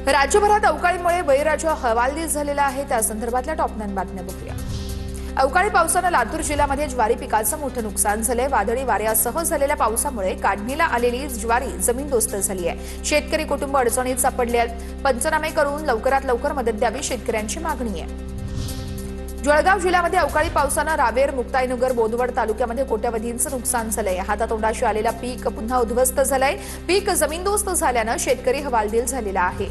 राज्यभरात अवकाळीमुळे बळीराजा हवालदिल झालेला आहे। त्या संदर्भातल्या टॉप 9 बातम्या बघूया। अवकाळी पावसाने लातूर जिल्ह्यामध्ये ज्वारी पिकाचं मोठं नुकसान झालंय। वादळी वाऱ्यासह झालेल्या पावसामुळे काढणीला आलेली ज्वारी जमीनदोस्त झाली आहे। शेतकरी कुटुंब अडचणीत सापडले आहेत। पंचनामे करून लवकरात लवकर मदत द्यावी शेतकऱ्यांची मागणी आहे। जळगाव जिल्ह्यामध्ये अवकाळी पावसाने रावेर, मुक्ताईनगर, बोदवड तालुक्यामध्ये कोट्यवधींचं नुकसान झालंय। हातातोंडाशी आलेला पीक पुन्हा उद्ध्वस्त झालंय। पीक जमीनदोस्त झाल्यानं शेतकरी हवालदिल झालेला आहे।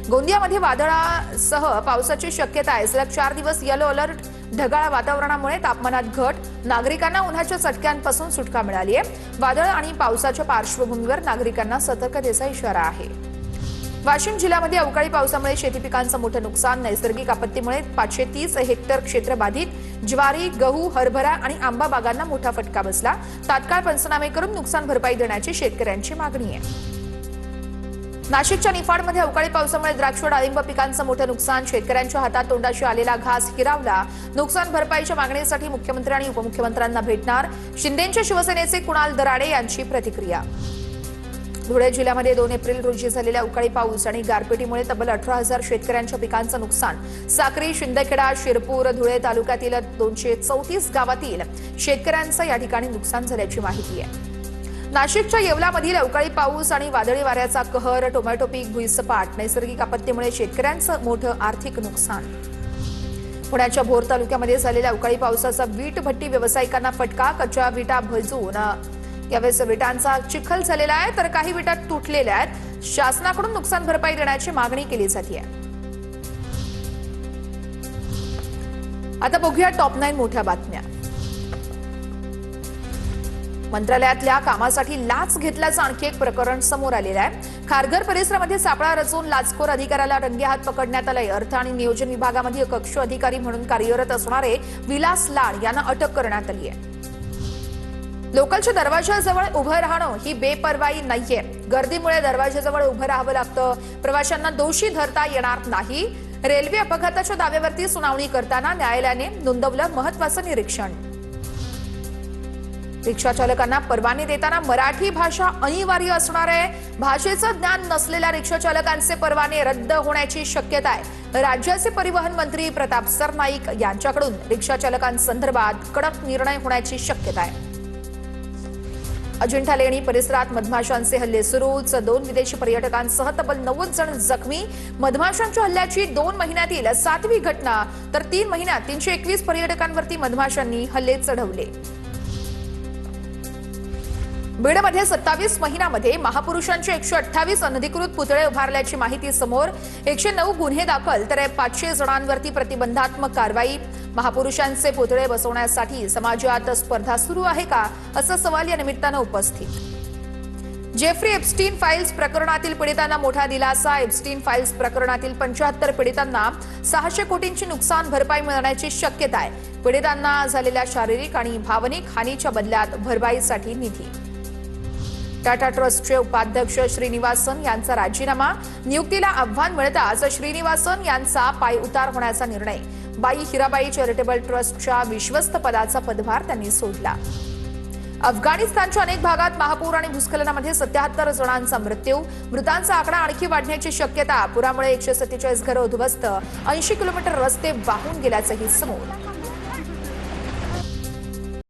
गोंदियामध्ये वादळासह पावसाची शक्यता आहे। सलग 4 दिवस येलो अलर्ट। ढगाळ वातावरणामुळे तापमानात घट, नागरिकांना उन्हाच्या चटक्यांपासून सुटका मिळाली आहे। वादळ आणि पावसाच्या पार्श्वभूमीवर नागरिकांना सतर्कतेचा इशारा आहे। वाशिम जिल्ह्यामध्ये अवकाळी पावसामुळे शेती पिकांचं मोठं नुकसान। नैसर्गिक आपत्तीमुळे 530 हेक्टर क्षेत्र बाधित। ज्वारी, गहू, हरभरा आणि आंबा बागांना मोठा फटका बसला। तात्काळ पंचनामे करून नुकसान भरपाई देण्याची शेतकऱ्यांची मागणी आहे। नाशिकच्या निफाडमध्ये अवकाळी पावसामुळे द्राक्ष, डाळिंब पिकांचं मोठं नुकसान। शेतकऱ्यांच्या हातात तोंडाशी आलेला घास हिरावला। नुकसान भरपाईच्या मागणीसाठी मुख्यमंत्री आणि उपमुख्यमंत्र्यांना भेटणार। शिंदेंच्या शिवसेनेचे कुणाल दराडे यांची प्रतिक्रिया। धुळे जिल्ह्यामध्ये 2 एप्रिल रोजी झालेल्या अवकाळी पाऊस आणि गारपिटीमुळे तब्बल 18,000 शेतकऱ्यांच्या पिकांचं नुकसान। साक्री, शिंदखेडा, शिरपूर, धुळे तालुक्यातील 234 गावातील शेतकऱ्यांचं या ठिकाणी नुकसान झाल्याची माहिती आहे। नाशिकच्या येवलामधील अवकाळी पाऊस आणि वादळी वाऱ्याचा कहर। टोमॅटो पीक भुईसपाट। नैसर्गिक आपत्तीमुळे शेतकऱ्यांचं मोठं आर्थिक नुकसान। पुण्याच्या भोर तालुक्यामध्ये झालेल्या अवकाळी पावसाचा वीट भट्टी व्यावसायिकांना फटका। कच्च्या विटा भजून यावेळेस विटांचा चिखल झालेला आहे, तर काही विटा तुटलेल्या आहेत। शासनाकडून नुकसान भरपाई देण्याची मागणी केली जाते आहे। आता बघूया टॉप 9 मोठ्या बातम्या। मंत्रालयातल्या कामासाठी लाच घेतल्याचं आणखी एक प्रकरण समोर आलेलं आहे। खारघर परिसरामध्ये सापळा रचून लाचखोर अधिकाऱ्याला रंगेहात पकडण्यात आलंय। अर्थ आणि नियोजन विभागामध्ये कक्ष अधिकारी म्हणून कार्यरत असणारे विलास लाड यांना अटक करण्यात आली आहे। लोकलच्या दरवाजाजवळ उभं राहणं ही बेपर्वाई नाहीये। गर्दीमुळे दरवाजाजवळ उभं राहावं लागतं। प्रवाशांना दोषी धरता येणार नाही। रेल्वे अपघाताच्या दाव्यावरती सुनावणी करताना न्यायालयाने नोंदवलं महत्त्वाचं निरीक्षण। रिक्षा चालकांना परवाने देताना मराठी भाषा अनिवार्य असणार आहे। भाषेचं ज्ञान नसलेल्या रिक्षा चालकांचे परवाने रद्द होण्याची शक्यता आहे। राज्याचे परिवहन मंत्री प्रताप सरनाईक यांच्याकडून रिक्षा चालकांसंदर्भात कडक निर्णय होण्याची शक्यता आहे। अजिंठा लेणी परिसरात मधमाशांचे हल्ले सुरूच। 2 विदेशी पर्यटकांसह तब्बल 90 जण जखमी। मधमाशांच्या हल्ल्याची 2 महिन्यातील 7वी घटना, तर 3 महिन्यात 321 पर्यटकांवरती मधमाशांनी हल्ले चढवले। बीडमध्ये 27 महिन्यामध्ये महापुरुषांचे 128 अनधिकृत पुतळे उभारल्याची माहिती समोर। 109 गुन्हे दाखल, तर 500 जणांवरती प्रतिबंधात्मक कारवाई। महापुरुषांचे पुतळे बसवण्यासाठी समाजात स्पर्धा सुरू आहे का, असा सवाल या निमित्तानं उपस्थित। जेफ्री एप्स्टीन फाइल्स प्रकरणातील पीडितांना मोठा दिलासा। एप्स्टीन फाइल्स प्रकरणातील 75 पीडितांना 600 कोटींची नुकसान भरपाई मिळण्याची शक्यता आहे। पीडितांना झालेल्या शारीरिक आणि भावनिक हानीच्या बदल्यात भरपाईसाठी निधी। टाटा ट्रस्टचे उपाध्यक्ष श्रीनिवासन यांचा राजीनामा। नियुक्तीला आव्हान मिळताच श्रीनिवासन यांचा पायउतार होण्याचा निर्णय। बाई हिराबाई चॅरिटेबल ट्रस्टच्या विश्वस्त पदाचा पदभार त्यांनी सोडला। अफगाणिस्तानच्या अनेक भागात महापूर आणि भूस्खलनामध्ये 77 जणांचा मृत्यू। मृतांचा आकडा आणखी वाढण्याची शक्यता। पुरामुळे 147 घरं उद्ध्वस्त। 80 किलोमीटर रस्ते वाहून गेल्याचंही समोर।